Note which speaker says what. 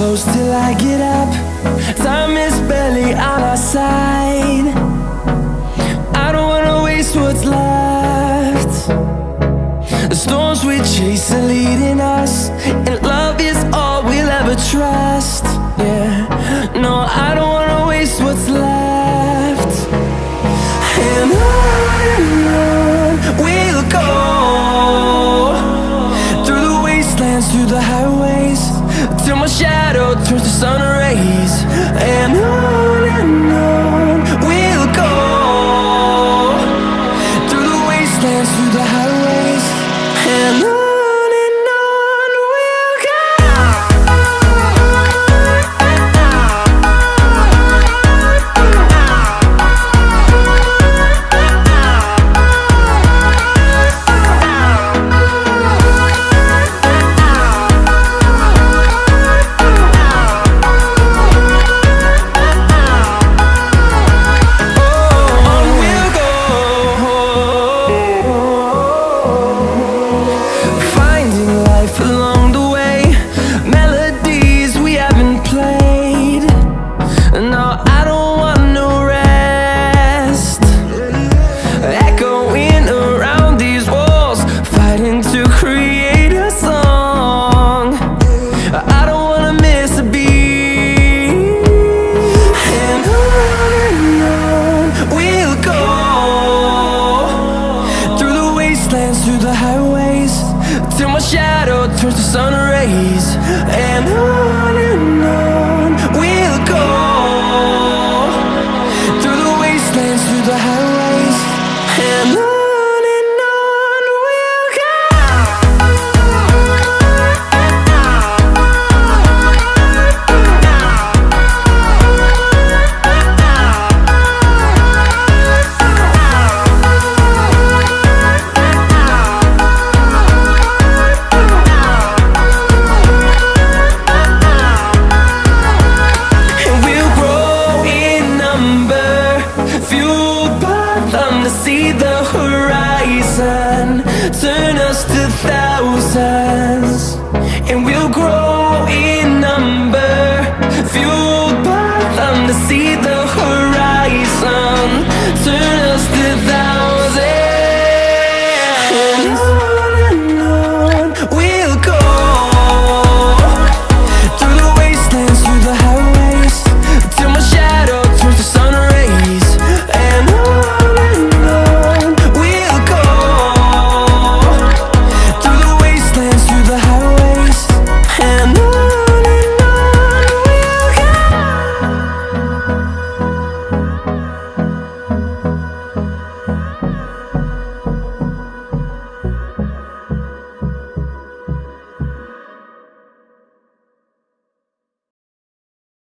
Speaker 1: close till I get up. Time is barely on our side. I don't wanna waste what's left. The storms we chase are leading us, and love is all we'll ever trust. Yeah, no, I don't wanna waste what's left. And on we'll go, through the wastelands, through the highways, till my shadow turns to sun rays. And on we'll go, through the wastelands, through the highways, and on we'll go. Along the way, melodies we haven't played. No, I don't want no rest. Echoing around these walls, fighting to create a song. I don't wanna miss a beat. And on we'll go, through the wastelands, through the highways, till my shadow turns to sun rays. And on we'll go, through the wastelands, through the highways, and on we'll go. See the horizon turn us to thousands, and we'll grow in number, fueled by them to see the